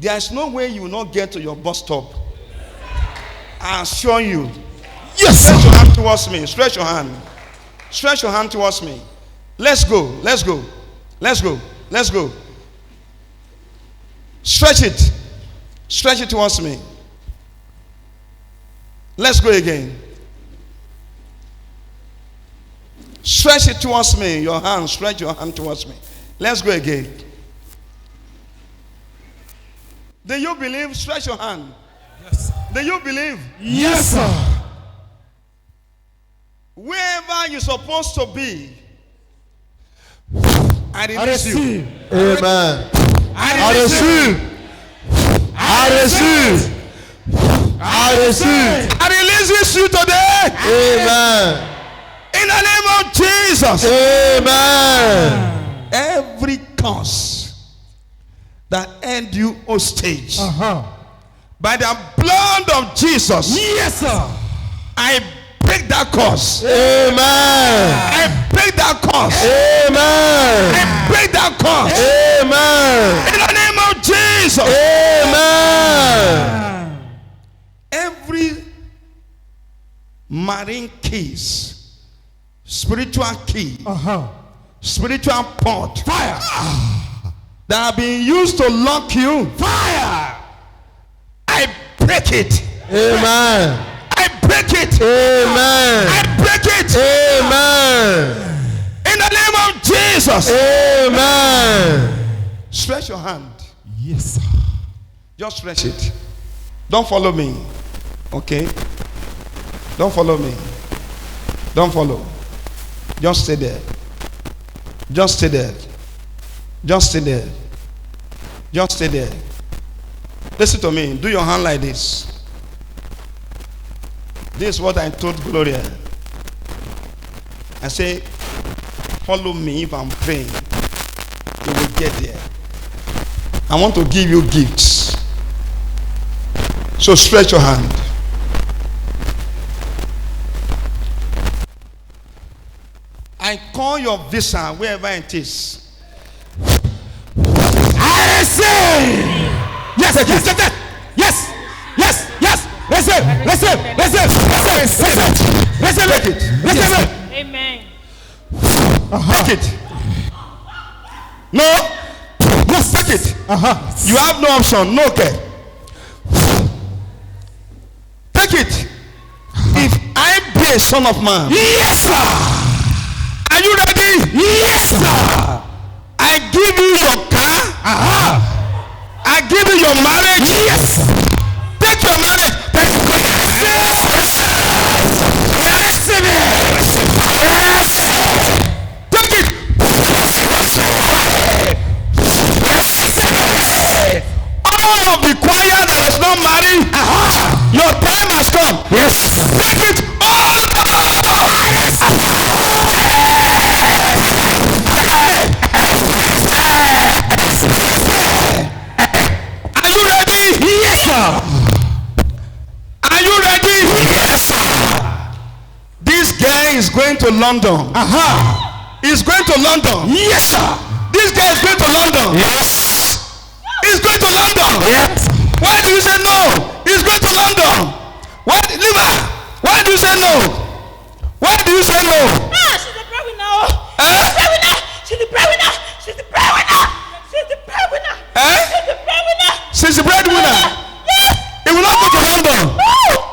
There is no way you will not get to your bus stop. I assure you. Yes. Stretch your hand towards me. Stretch your hand. Stretch your hand towards me. Let's go. Let's go. Let's go. Let's go. Stretch it. Stretch it towards me. Let's go again. Stretch it towards me. Your hand. Stretch your hand towards me. Let's go again. Do you believe? Stretch your hand. Yes. Do you believe? Yes, sir. Wherever you're supposed to be, I release you. Amen. I receive. I receive. I receive. I release you today. Amen. In the name of Jesus. Amen. Every curse that end you hostage by the blood of Jesus. Yes, sir. I break that curse. Amen. I break that curse. Amen. I break that curse. Amen. In the name of Jesus. Amen. Every marine keys, spiritual key, spiritual port, Fire. that have been used to lock you, Fire. I break it. Amen. I break it. Amen. I break it. Amen. In the name of Jesus. Amen. Stretch your hand. Yes, sir. Just stretch it. Don't follow me. Okay? Don't follow me. Don't follow. Just stay there. Just stay there. Just stay there. Just stay there. Listen to me. Do your hand like this. This is what I told Gloria. I say, follow me if I'm praying. You will get there. I want to give you gifts. So stretch your hand. I call your visa wherever it is. I receive. Yes, yes, yes, yes, yes, yes, yes. Receive, receive, receive, receive, receive, receive it, receive it. Amen. Take it. No. Yes, take it. You have no option. No, okay. Take it. If I be a son of man. Yes, sir. Are you ready? Yes, sir. I give you your car. I give you your marriage. Yes. Take your marriage. Take it. All of the choir that was not married, your time has come. Yes. Take it. Are you ready? Yes, sir. Are you ready? Yes, sir. This guy is going to London. He's going to London. Yes, sir. This guy is going to London. Yes. He's going to London. Yes. Why do you say no? He's going to London. Why, Liva? Why do you say no? Why do you say no? Ah, she's the breadwinner. Eh? She's the breadwinner. She's the breadwinner. She's the breadwinner. Eh? She's the breadwinner. She's the breadwinner. Yes. He will not go to London.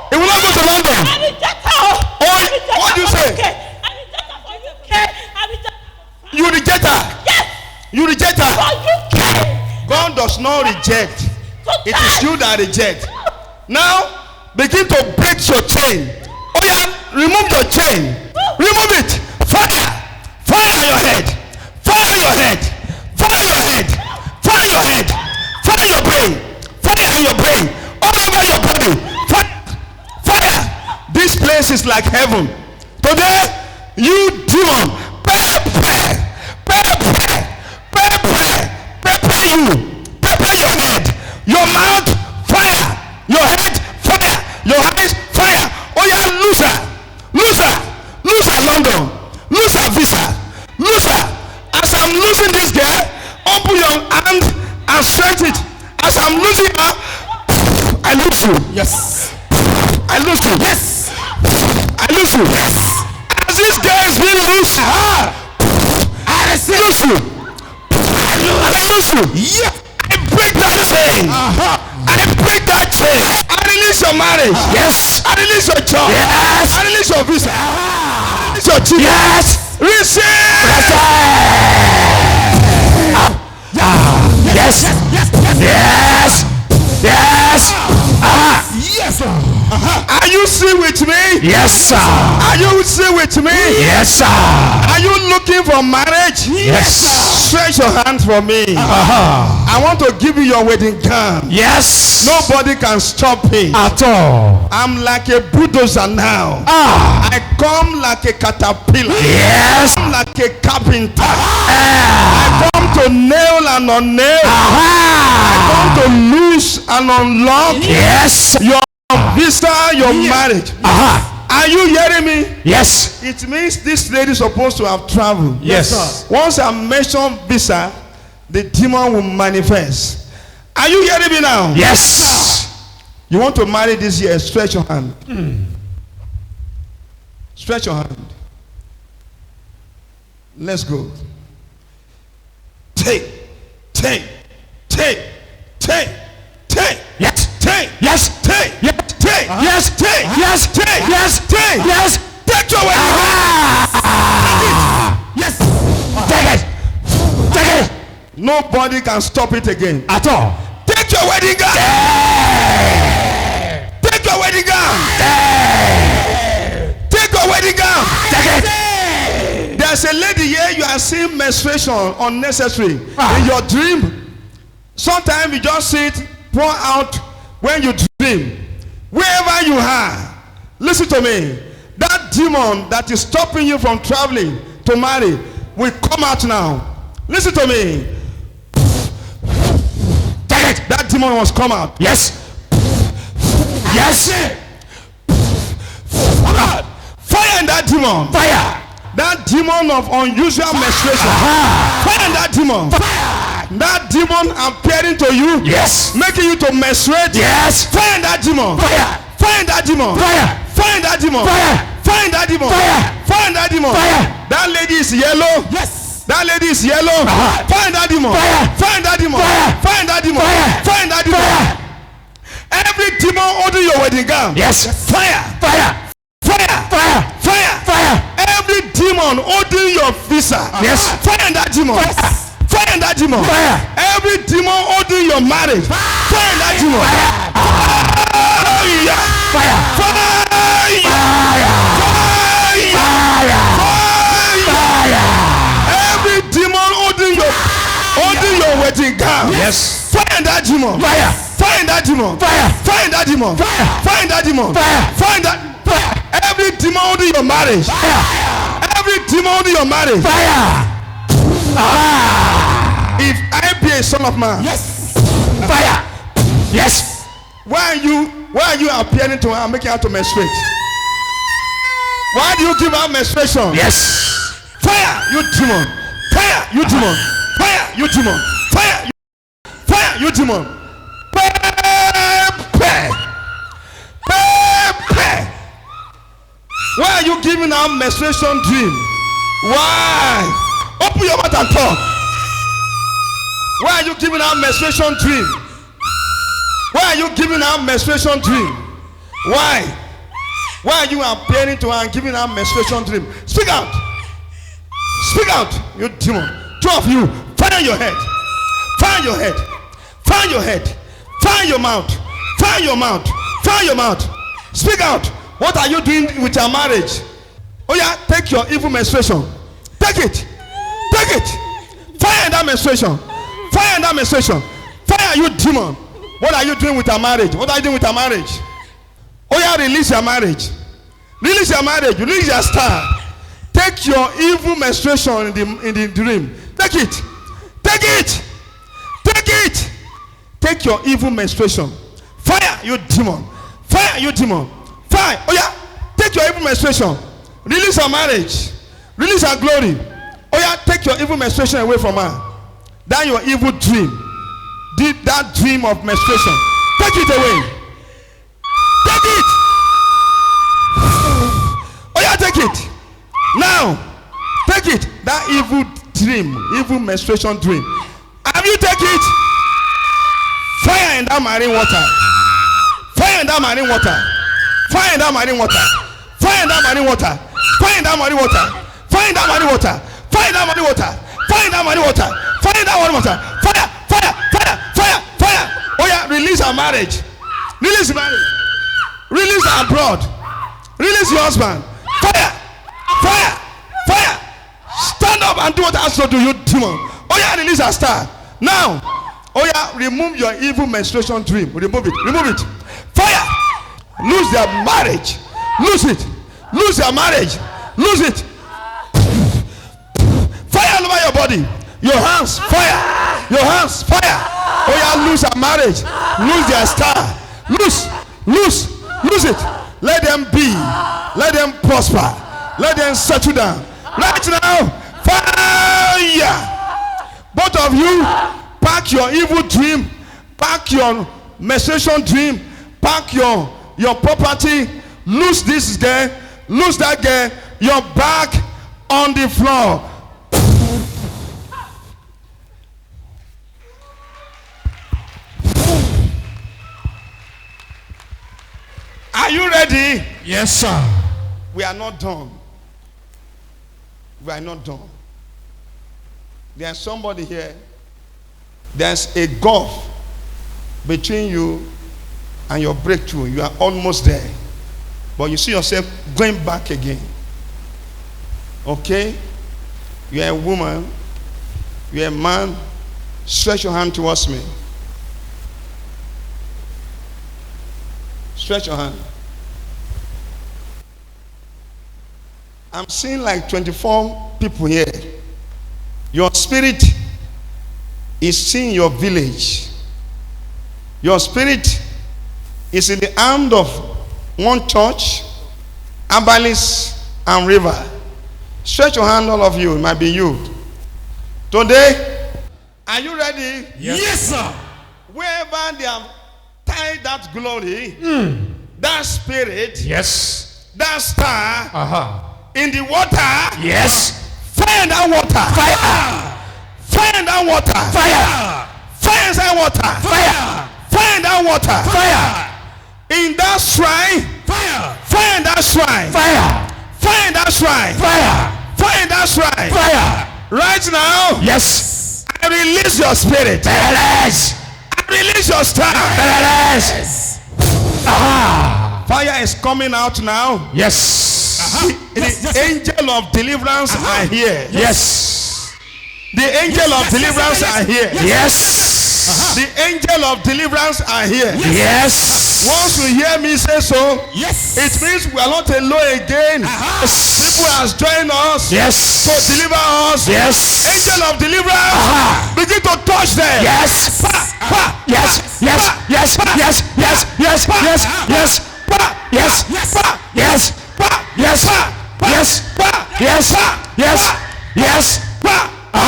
He will not go to London. I reject her. What do you say? I reject her for UK. I reject her. You reject her. Yes. You reject her. For UK. God does not reject. It is you that reject. Now, begin to break your chain. Oh yeah, remove your chain. Remove it. Fire. Fire on your head. Fire on your head. Fire on your head. Fire on your head. Fire on your brain. Fire on your brain. All over your body. Fire. Fire. This place is like heaven. Today, you demon. Prepare you. Prepare your head. Your mouth, fire. Your head, fire. Your eyes, fire. Oh yeah, lose her. Lose her. Lose her London. Lose her visa. Lose her. As I'm losing this girl, open your hand and stretch it. Because I'm losing her, I lose you. Yes. I lose you. Yes. I lose you. Yes. As this girl is being loose, I receive. lose you. I lose you. Yeah. I break that chain. I break that chain. I release your marriage. Yes. I release your job. Yes. I release your visa. I release your children. Yes. Receive. Yes. Yes. Yes. Yes. Yes, sir. Are you still with me? Yes, sir. Are you still with me? Yes, sir. Are you looking for marriage? Yes, sir. Stretch your hand for me. I want to give you your wedding gown. Yes. Nobody can stop it. At all. I'm like a bulldozer now. I come like a caterpillar. Yes. I come like a carpenter. I come to nail and unnail. I come to loose and unlock. Yes. Your visa, your marriage. Are you hearing me? Yes. It means this lady is supposed to have traveled. Yes. Once I mention visa, the demon will manifest. Are you hearing me now? Yes. You want to marry this year? Stretch your hand. Stretch your hand. Let's go. Take. Yes. Take. Yes. Take. Yes. Take. Yes. Take. Yes. Take. Yes. Take. Yes. Take your wedding. Yes. Take it. Take it. Nobody can stop it again. At all. Take your wedding gown. Take your wedding gown. Take your wedding gown. Take it. There's a lady here, you are seeing menstruation unnecessary in your dream. Sometimes you just see it pour out when you dream. Wherever you are, listen to me. That demon that is stopping you from traveling to marry will come out now. Listen to me. Take it. That demon must come out. Yes. Yes. Fire in that demon. Fire. That demon of unusual menstruation. Fire in that demon. That demon appearing to you. Yes. Making you to menstruate. Yes. Fire in that demon. Fire. Fire in that demon. Fire. Fire in that demon. Fire. Fire in that demon. Fire. Fire in that demon. Fire. That lady is yellow. Yes. That lady is yellow. Fire in that demon. Fire. Fire in that demon. Fire. Fire in that demon. Fire. Fire in that demon. Fire. Every demon holding your wedding gown. Yes. Fire. Fire. Fire. Fire. Fire. Fire. Every demon holding your visa. Yes. Fire in that demon. Yes. Fire in that demon. Fire. Every demon holding your marriage. Fire in that demon. Fire. Fire. Fire. Fire. Fire. Every demon holding your wedding gown. Yes. Fire in that demon. Fire. Fire in that demon. Fire. Fire in that demon. Fire. Fire in that demon. Fire. Fire in that. Fire. Every demon holding your marriage. Fire. Every demon holding your marriage. Fire. If I be a son of man. Yes. Fire. Yes. Why are you appearing to her and making her to menstruate? Why do you give her menstruation? Yes. Fire, you demon. Fire, you demon. Fire, you demon. Fire, you demon. Why are you giving her menstruation dream? Why? Open your mouth and talk. Why are you giving her menstruation dream? Why are you giving her menstruation dream? Why? Why are you appearing to her and giving her menstruation dream? Speak out. Speak out, you demon. Two of you, fire your head. Fire your head. Fire your head. Fire your mouth. Fire your mouth. Fire your mouth. Speak out. What are you doing with your marriage? Oh yeah, take your evil menstruation. Take it. Take it. Fire in that menstruation. Fire in that menstruation. Fire, you demon. What are you doing with your marriage? What are you doing with your marriage? Oh yeah, release your marriage. Release your marriage. Release your star. Take your evil menstruation in the dream. Take it. Take it. Take it. Take your evil menstruation. Fire, you demon. Fire, you demon. Fire. Oh yeah. Take your evil menstruation. Release her marriage. Release her glory. Oh yeah. Take your evil menstruation away from her. That your evil dream. that dream of menstruation. Take it away. Take it. Oh yeah, take it. Now, take it. That evil dream, evil menstruation dream. Have you take it? Fire in that marine water. Fire in that marine water. Fire in that marine water. Fire in that marine water. Fire in that marine water. Fire in that marine water. Fire in that marine water. Fire in that marine water. Fire in that marine water. Fire, fire, fire, fire, fire. Oh yeah, release our marriage. Release marriage. Release our blood. Release your husband. Fire, fire, fire. Stand up and do what I asked you to do, you demon. Oh yeah, release our star. Now, oh yeah, remove your evil menstruation dream. Remove it. Remove it. Fire. Lose their marriage. Lose it. Lose your marriage. Lose it. Fire all over your body. Your hands, fire. Your hands, fire. Oh yeah, lose our marriage. Lose their star. Lose. Lose it. Let them be. Let them prosper. Let them settle down. Right now, fire. Both of you, pack your evil dream, pack your menstruation dream, pack your property, lose this girl, lose that girl, your back on the floor. Are you ready? Yes, sir. We are not done. We are not done. There's somebody here. There's a gulf between you and your breakthrough. You are almost there. But you see yourself going back again. Okay? You are a woman. You are a man. Stretch your hand towards me. Stretch your hand. I'm seeing like 24 people here. Your spirit is seeing your village. Your spirit is in the hand of one church, Abalis and River. Stretch your hand, all of you. It might be you. Today, are you ready? Yes, sir. Wherever they have tied that glory, that spirit, Yes. that star, in the water, Yes. fire in that water. Fire. Fire in that water. Fire. Fire in that water. Fire. Fire in that water. Fire. In that shrine. Fire. Fire in that shrine. Fire. Fire in that shrine. Fire. Fire in that shrine. Fire. Right now, Yes. I release your spirit. Yes. I release your star. Yes. Fire is coming out now. Yes. The angel of deliverance are here. Yes. The angel of deliverance are here. Yes. The angel of deliverance are here. Yes. Once you hear me say so, Yes. it means we are not alone again. People has joined us Yes. to deliver us. Yes. Angel of deliverance, begin to touch them. Yes. Pa. Yes. Yes. Yes. Yes. Yes. Yes. Yes. Yes. Pa. Yes. Pa. Yes. Pa. Yes. Pa. Yes. Pa. Yes. Pa. Yes. Yes. Pa. Pa.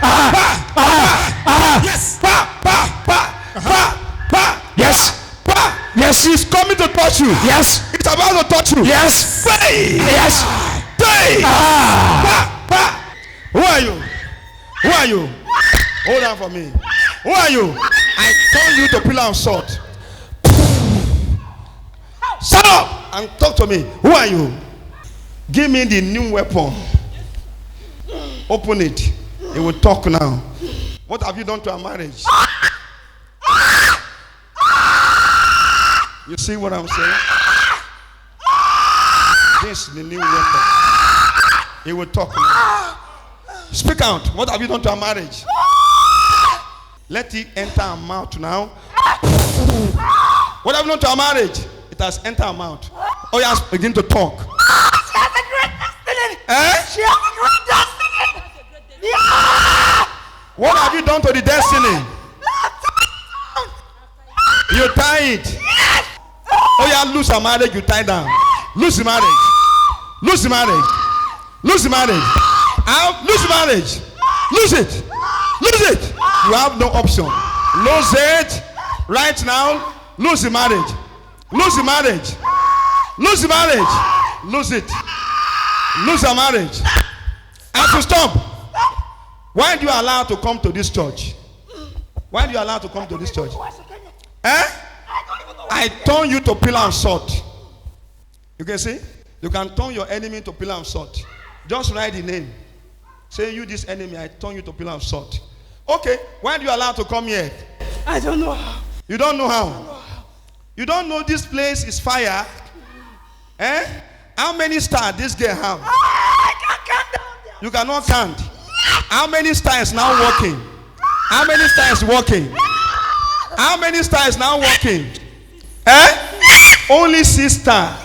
Pa. Pa. Yes. Pa. Pa. Pa. Pa. Pa. Yes. Pa. Yes. He's coming to touch you. Yes. It's about to touch you. Yes. Pray. Yes. Pray. Pa. Pa. Who are you? Who are you? Hold on for me. Who are you? I told you to pillar of salt. Shut up and talk to me. Who are you? Give me the new weapon. Open it. It will talk now. What have you done to our marriage? You see what I'm saying? This is the new weapon. It will talk now. Speak out. What have you done to our marriage? Let it enter our mouth now. What have you done to our marriage? It has entered our mouth. Oh yes, begin to talk. She has a great destiny. Eh? She has a great destiny. Yeah. What have you done to the destiny? You tie it. Oh yeah, lose a marriage, you tie down. Lose the marriage. Lose the marriage. Lose the marriage. Lose the marriage. Lose it. Lose it. You have no option. Lose it. Right now. Lose the marriage. Lose the marriage. Lose the marriage. Lose it. Lose the marriage. And to stop. Why do you allow to come to this church? Why do you allow to come to this church? Eh? I turn you to pillar of salt. You can see? You can turn your enemy to pillar of salt. Just write the name. Say, you this enemy, I turn you to pillar of salt. Okay, why do you allow to come here? I don't know how. You don't know how? You don't know this place is fire? Eh? How many stars this girl have? I can't count down there. You cannot count. How many stars now working? How many stars working? How many stars now working? Eh? Only 6 stars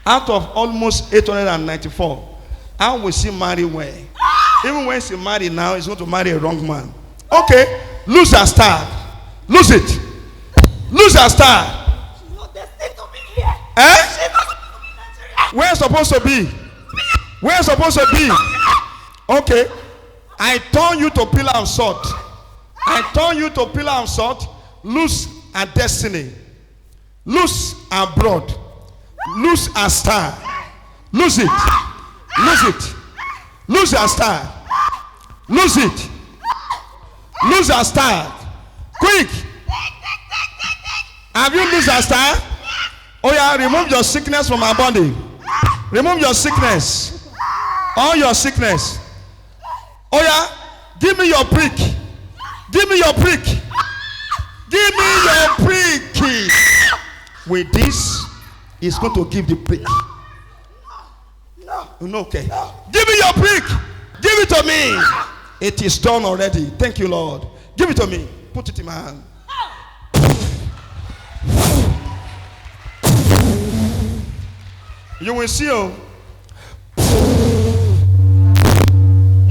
out of almost 894. How will she marry well? Even when she marry now, she's going to marry a wrong man. Okay, lose her star. Lose it. Lose her star. She's not destined to be here. Eh? She's not supposed to be in Nigeria. Where supposed to be? Where supposed to be? Okay. I turn you to pillar of salt. I turn you to pillar of salt. Lose her destiny. Lose her blood. Lose her star. Lose it. Lose it. Lose her star. Lose it. Lose her star. Quick. Have you lost her star? Oh yeah, remove your sickness from her body. Remove your sickness. All your sickness. Oh yeah, give me your prick. Give me your prick. Give me your prick. With this, he's going to give the prick. No, okay. Give me your prick. Give it to me. It is done already. Thank you, Lord. Give it to me. Put it in my hand. You will see. You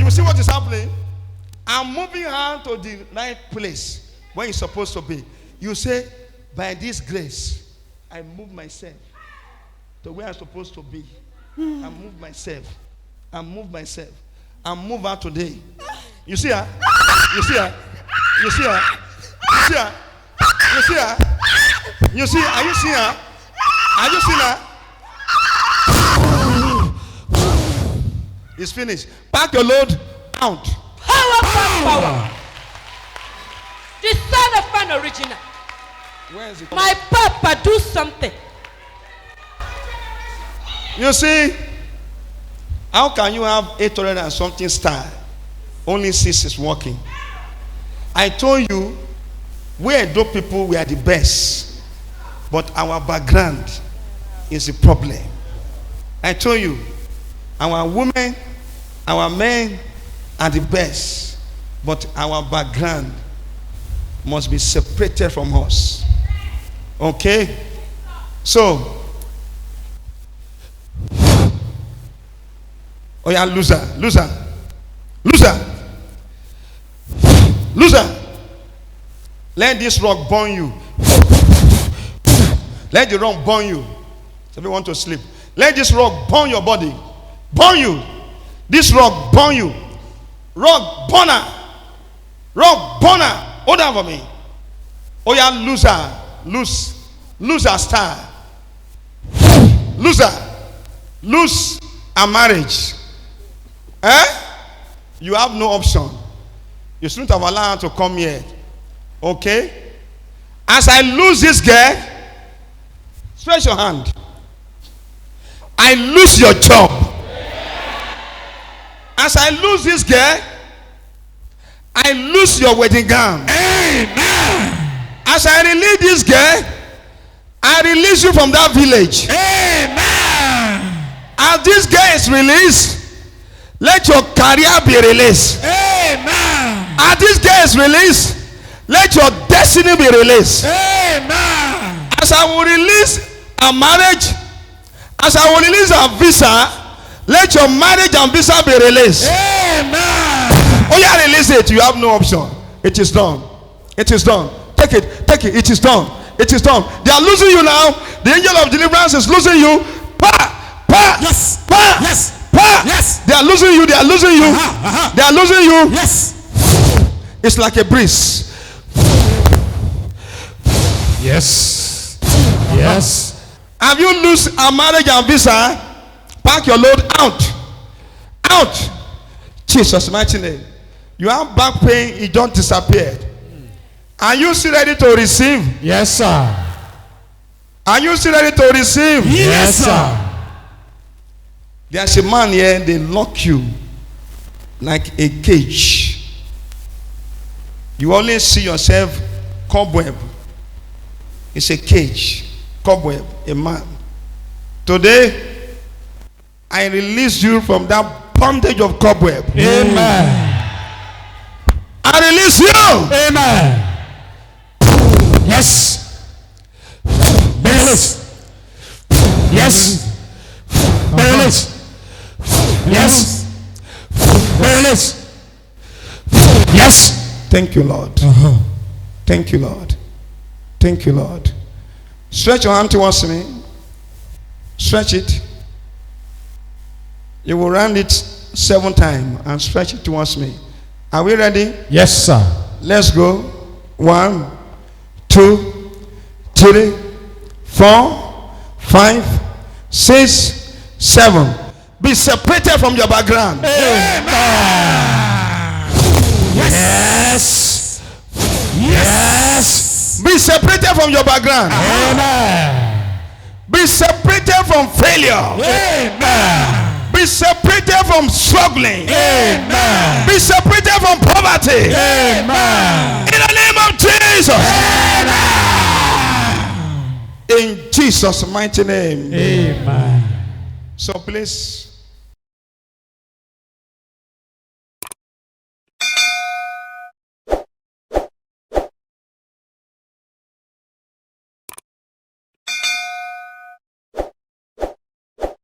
will see what is happening. I'm moving her to the right place where it's supposed to be. You say, by this grace, I move myself to where I'm supposed to be. I move myself. I move myself. I move her today. You see her? You see her? You see her? You see her? You see her? You see? Are you seeing her? Are you seeing her? It's finished. Pack your load out. Power. The son of man original. Where is it? My papa do something. You see, how can you have 800 and something star? Only 6 is working. I told you, we Edo people, we are the best. But our background is the problem. I told you, our women, our men are the best. But our background must be separated from us. Okay? So, oh yeah, loser. Let this rock burn you. Let the rock burn you. If you want to sleep, let this rock burn your body. Burn you. This rock burn you. Rock burner. Rock burner. Hold on for me. Oh yeah, loser star. Lose a marriage. You have no option. You shouldn't have allowed her to come here. Okay? As I lose this girl, stretch your hand. I lose your job. As I lose this girl, I lose your wedding gown. Amen. As I release this girl, I release you from that village. Amen. As this girl is released, let your career be released. Amen. As this girl is released, let your destiny be released. Amen. As I will release a marriage, as I will release a visa, let your marriage and visa be released. Amen. Oh yeah, release it. You have no option. It is done. It is done. Take it. Take it. It is done. It is done. They are losing you now. The angel of deliverance is losing you. Pa. Yes. Pa. Yes. Pa. Yes. They are losing you. They are losing you. Uh-huh. They are losing you. Yes. It's like a breeze. Yes. Yes. Have you lose a marriage and visa? Pack your load out. Out. Jesus' mighty name. You have back pain, it don't disappear. Are you still ready to receive? Yes, sir. Are you still ready to receive? Yes, sir. There's a man here, they lock you like a cage. You only see yourself cobweb. It's a cage. Cobweb, a man. Today, I release you from that bondage of cobweb. Amen. I release you. Amen. Yes. Release. Yes. Release. Yes. Release. Yes. Thank you, Lord. Thank you, Lord. Thank you, Lord. Stretch your hand towards me. Stretch it. You will round it 7 times and stretch it towards me. Are we ready? Yes, sir. Let's go. 1, 2, 3, 4, 5, 6, 7. Be separated from your background. Amen. Yes. Yes. Be separated from your background. Amen. Be separated from failure. Amen. Be separated from struggling. Amen. Be separated from poverty. Amen. In the name of Jesus. Amen. In Jesus' mighty name. Amen. So please